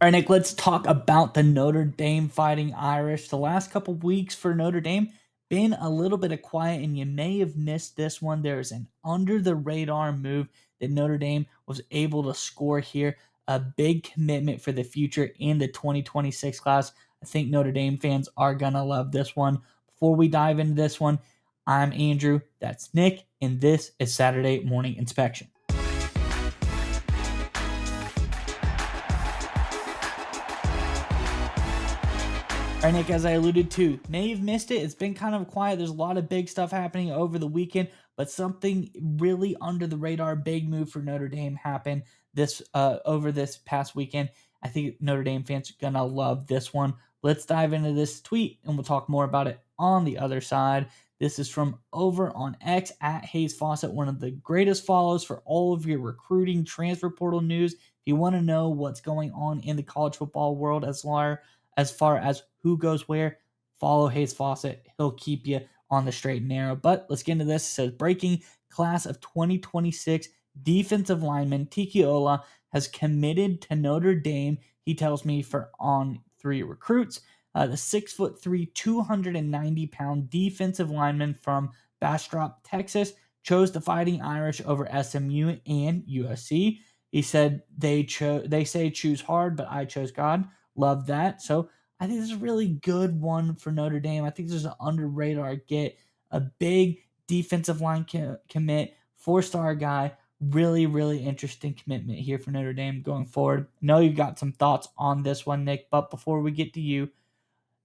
All right, Nick, let's talk about the Notre Dame Fighting Irish. The last couple weeks for Notre Dame been a little bit of quiet, and you may have missed this one. There's an under the radar move that Notre Dame was able to score here. A big commitment for the future in the 2026 class. I think Notre Dame fans are going to love this one. Before we dive into this one, I'm Andrew. That's Nick, and this is Saturday Morning Inspection. All right, Nick, as I alluded to, may have missed it. It's been kind of quiet. There's a lot of big stuff happening over the weekend, but something really under the radar, big move for Notre Dame happened this over this past weekend. I think Notre Dame fans are gonna love this one. Let's dive into this tweet, and we'll talk more about it on the other side. This is from over on X at Hayes Fawcett, one of the greatest follows for all of your recruiting transfer portal news. If you want to know what's going on in the college football world as far as who goes where, follow Hayes Fawcett. He'll keep you on the straight and narrow. But let's get into this. It says breaking class of 2026 defensive lineman Tiki Ola has committed to Notre Dame. He tells me for on 3 recruits. The 6'3", 290-pound defensive lineman from Bastrop, Texas, chose the Fighting Irish over SMU and USC. He said they say choose hard, but I chose God. Love that. So I think this is a really good one for Notre Dame. I think this is an under radar get, a big defensive line commit, 4-star guy. Really, really interesting commitment here for Notre Dame going forward. I know you got some thoughts on this one, Nick, but before we get to you,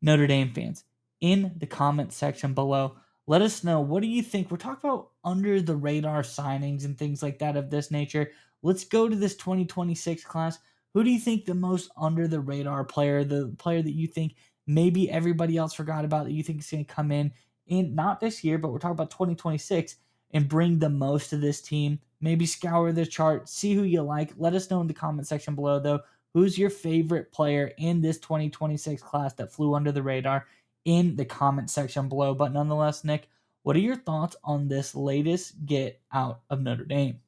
Notre Dame fans, in the comment section below, let us know, what do you think? We're talking about under the radar signings and things like that of this nature. Let's go to this 2026 class. Who do you think the most under the radar player, the player that you think maybe everybody else forgot about, that you think is going to come in not this year, but we're talking about 2026 and bring the most to this team? Maybe scour the chart, see who you like. Let us know in the comment section below, though. Who's your favorite player in this 2026 class that flew under the radar in the comment section below? But nonetheless, Nick, what are your thoughts on this latest get out of Notre Dame?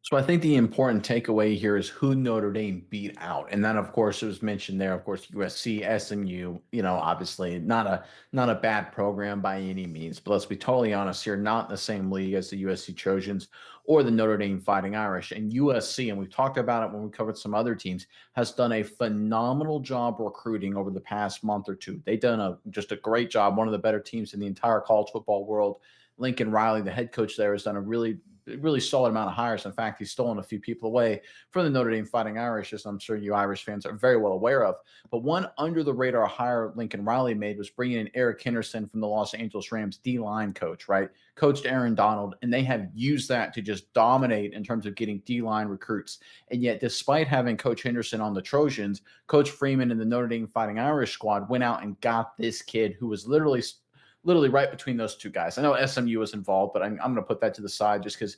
So I think the important takeaway here is who Notre Dame beat out. And then of course it was mentioned there, of course, USC, SMU, obviously not a bad program by any means. But let's be totally honest here, not in the same league as the USC Trojans or the Notre Dame Fighting Irish. And USC, and we've talked about it when we covered some other teams, has done a phenomenal job recruiting over the past month or two. They've done just a great job, one of the better teams in the entire college football world. Lincoln Riley, the head coach there, has done a really solid amount of hires. In fact, he's stolen a few people away from the Notre Dame Fighting Irish, as I'm sure you Irish fans are very well aware of. But one under the radar hire Lincoln Riley made was bringing in Eric Henderson from the Los Angeles Rams D line coach, right? Coached Aaron Donald, and they have used that to just dominate in terms of getting D line recruits. And yet, despite having Coach Henderson on the Trojans, Coach Freeman and the Notre Dame Fighting Irish squad went out and got this kid who was literally right between those two guys. I know SMU was involved, but I'm going to put that to the side just because,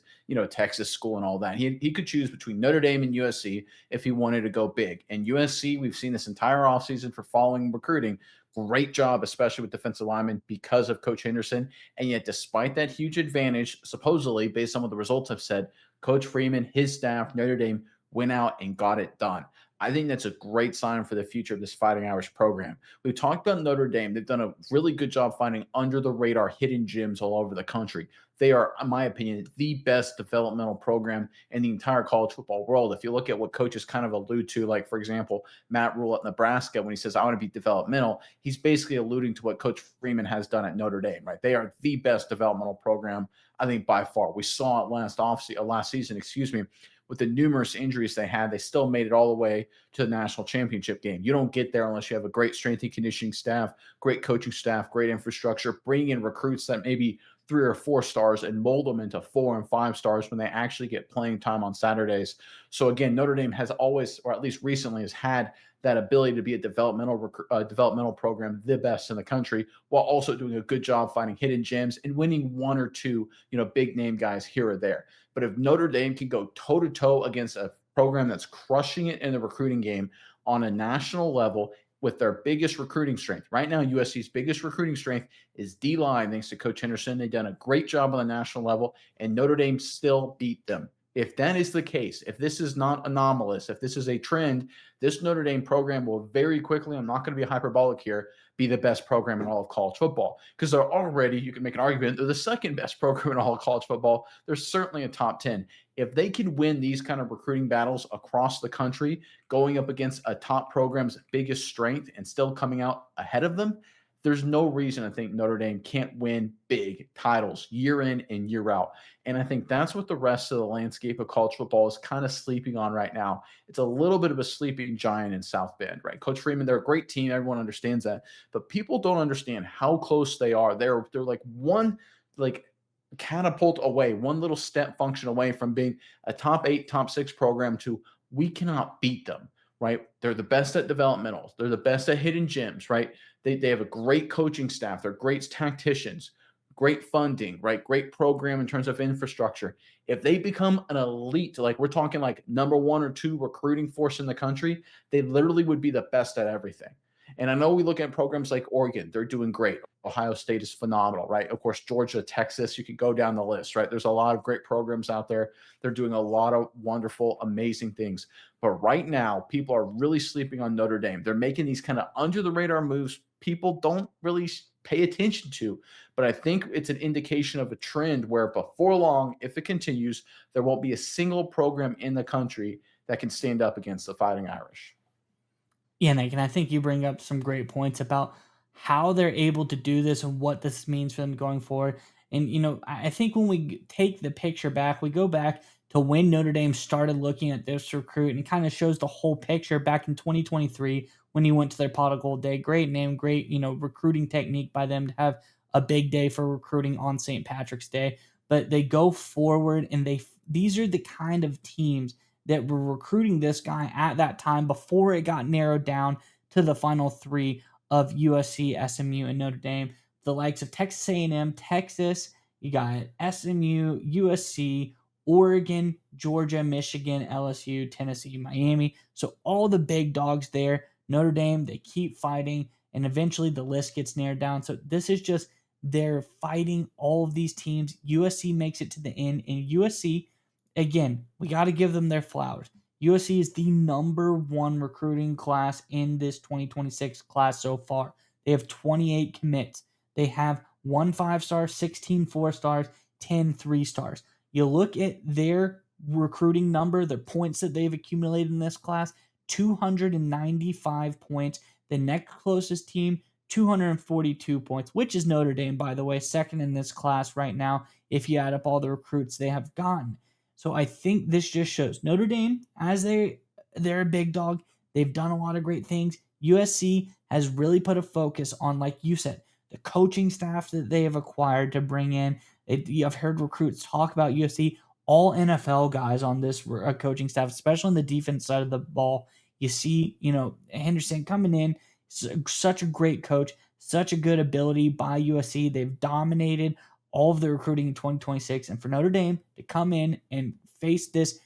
Texas school and all that. He could choose between Notre Dame and USC if he wanted to go big. And USC, we've seen this entire offseason for following recruiting. Great job, especially with defensive linemen because of Coach Henderson. And yet, despite that huge advantage, supposedly, based on what the results have said, Coach Freeman, his staff, Notre Dame, went out and got it done. I think that's a great sign for the future of this Fighting Irish program. We've talked about Notre Dame. They've done a really good job finding under the radar hidden gems all over the country. They are, in my opinion, the best developmental program in the entire college football world. If you look at what coaches kind of allude to, like, for example, Matt Rule at Nebraska, when he says, I want to be developmental, he's basically alluding to what Coach Freeman has done at Notre Dame, right? They are the best developmental program, I think, by far. We saw it last season, with the numerous injuries they had, they still made it all the way to the national championship game. You don't get there unless you have a great strength and conditioning staff, great coaching staff, great infrastructure, bring in recruits that maybe 3 or 4 stars and mold them into 4 and 5 stars when they actually get playing time on Saturdays. So again, Notre Dame has always, or at least recently, has had that ability to be a developmental program, the best in the country, while also doing a good job finding hidden gems and winning 1 or 2, big name guys here or there. But if Notre Dame can go toe to toe against a program that's crushing it in the recruiting game on a national level with their biggest recruiting strength, right now, USC's biggest recruiting strength is D line, thanks to Coach Henderson. They've done a great job on the national level, and Notre Dame still beat them. If that is the case, if this is not anomalous, if this is a trend, this Notre Dame program will very quickly, I'm not going to be hyperbolic here, be the best program in all of college football. Because they're already, you can make an argument, they're the second best program in all of college football. They're certainly a top 10. If they can win these kind of recruiting battles across the country, going up against a top program's biggest strength and still coming out ahead of them, there's no reason I think Notre Dame can't win big titles year in and year out. And I think that's what the rest of the landscape of college football is kind of sleeping on right now. It's a little bit of a sleeping giant in South Bend, right? Coach Freeman, they're a great team. Everyone understands that. But people don't understand how close they are. They're like one like catapult away, one little step function away from being a top 8, top 6 program to we cannot beat them, right? They're the best at developmentals. They're the best at hidden gems, right? They have a great coaching staff. They're great tacticians, great funding, right? Great program in terms of infrastructure. If they become an elite, like we're talking like number 1 or 2 recruiting force in the country, they literally would be the best at everything. And I know we look at programs like Oregon, they're doing great. Ohio State is phenomenal, right? Of course, Georgia, Texas, you could go down the list, right? There's a lot of great programs out there. They're doing a lot of wonderful, amazing things. But right now, people are really sleeping on Notre Dame. They're making these kind of under the radar moves people don't really pay attention to. But I think it's an indication of a trend where before long, if it continues, there won't be a single program in the country that can stand up against the Fighting Irish. Yeah, Nick, and I think you bring up some great points about how they're able to do this and what this means for them going forward. And I think when we take the picture back, we go back to when Notre Dame started looking at this recruit and kind of shows the whole picture back in 2023 when he went to their pot of gold day. Great name, great recruiting technique by them to have a big day for recruiting on St. Patrick's Day. But they go forward and these are the kind of teams that were recruiting this guy at that time before it got narrowed down to the final three of USC, SMU, and Notre Dame. The likes of Texas A&M, Texas, you got SMU, USC, Oregon, Georgia, Michigan, LSU, Tennessee, Miami. So all the big dogs there. Notre Dame, they keep fighting, and eventually the list gets narrowed down. So this is just they're fighting all of these teams. USC makes it to the end, and USC again, we got to give them their flowers. USC is the number one recruiting class in this 2026 class so far. They have 28 commits. They have 1 5 star, 16 4 stars, 10 3 stars. You look at their recruiting number, the points that they've accumulated in this class 295 points. The next closest team, 242 points, which is Notre Dame, by the way, second in this class right now, if you add up all the recruits they have gotten. So I think this just shows Notre Dame, as they're a big dog, they've done a lot of great things. USC has really put a focus on, like you said, the coaching staff that they have acquired to bring in. I've heard recruits talk about USC, all NFL guys on this coaching staff, especially on the defense side of the ball. You see, Henderson coming in, such a great coach, such a good ability by USC. They've dominated all of the recruiting in 2026. And for Notre Dame to come in and face this,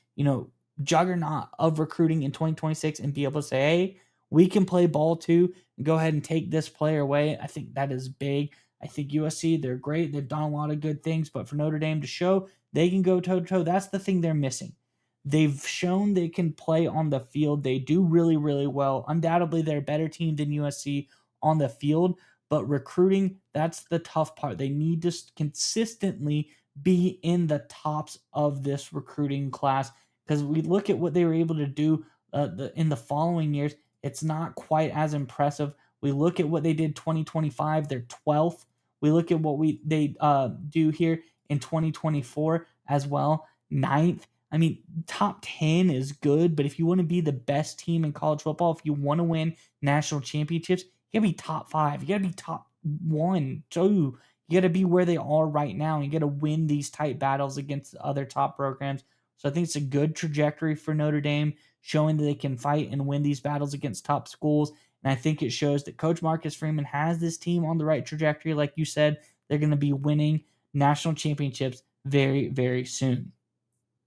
juggernaut of recruiting in 2026 and be able to say, hey, we can play ball too, and go ahead and take this player away. I think that is big. I think USC, they're great. They've done a lot of good things, but for Notre Dame to show they can go toe to toe, that's the thing they're missing. They've shown they can play on the field. They do really, really well. Undoubtedly, they're a better team than USC on the field, but recruiting, that's the tough part. They need to consistently be in the tops of this recruiting class because we look at what they were able to do in the following years. It's not quite as impressive. We look at what they did 2025, they're 12th. We look at what they do here in 2024 as well, ninth. I mean, top 10 is good, but if you want to be the best team in college football, if you want to win national championships, you gotta be top 5. You gotta be top 1, 2. You gotta be where they are right now. You gotta win these tight battles against other top programs. So I think it's a good trajectory for Notre Dame, showing that they can fight and win these battles against top schools. And I think it shows that Coach Marcus Freeman has this team on the right trajectory. Like you said, they're going to be winning national championships very, very soon.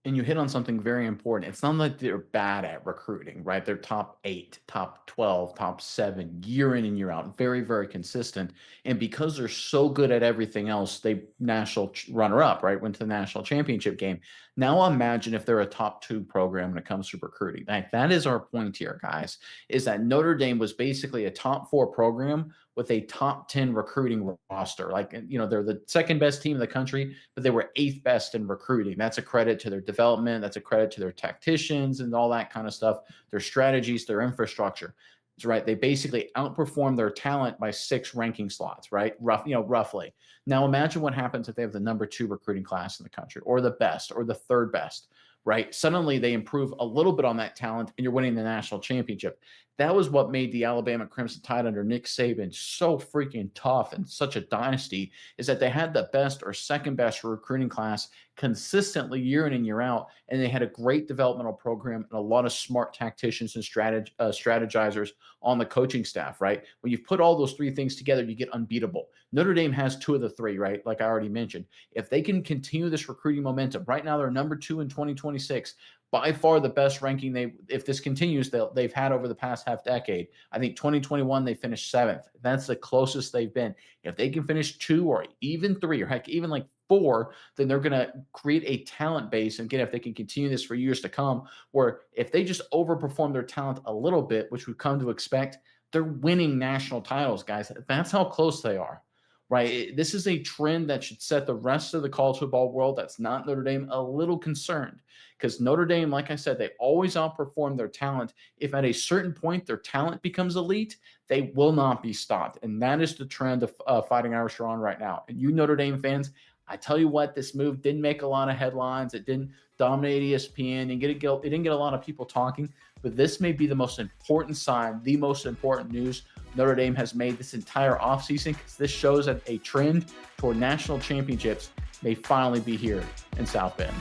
And you hit on something very important. It's not like they're bad at recruiting, right? They're top 8, top 12, top 7, year in and year out, very, very consistent. And because they're so good at everything else, they national runner up, right? Went to the national championship game. Now imagine if they're a top two program when it comes to recruiting. Like, that is our point here, guys, is that Notre Dame was basically a top four program with a top 10 recruiting roster. Like, they're the second best team in the country, but they were eighth best in recruiting. That's a credit to their development. That's a credit to their tacticians and all that kind of stuff, their strategies, their infrastructure. That's right. They basically outperformed their talent by 6 ranking slots, right? Roughly. Now imagine what happens if they have the number 2 recruiting class in the country, or the best, or the third best, right? Suddenly they improve a little bit on that talent and you're winning the national championship. That was what made the Alabama Crimson Tide under Nick Saban so freaking tough and such a dynasty, is that they had the best or second best recruiting class consistently year in and year out, and they had a great developmental program and a lot of smart tacticians and strategizers on the coaching staff, right? When you put all those three things together, you get unbeatable. Notre Dame has 2 of the 3, right? Like I already mentioned. If they can continue this recruiting momentum, right now they're number 2 in 2026, by far the best ranking if this continues, they've had over the past half decade. I think 2021 they finished 7th. That's the closest they've been. If they can finish 2 or even 3, or heck, even like 4, then they're going to create a talent base. And again, if they can continue this for years to come, where if they just overperform their talent a little bit, which we've come to expect, they're winning national titles, guys. That's how close they are, right? This is a trend that should set the rest of the college football world that's not Notre Dame a little concerned, because Notre Dame, like I said, they always outperform their talent. If at a certain point their talent becomes elite, they will not be stopped. And that is the trend of Fighting Irish are on right now. And you Notre Dame fans, I tell you what, this move didn't make a lot of headlines. It didn't dominate ESPN and it didn't get a lot of people talking. But this may be the most important sign, the most important news Notre Dame has made this entire offseason, because this shows that a trend toward national championships may finally be here in South Bend.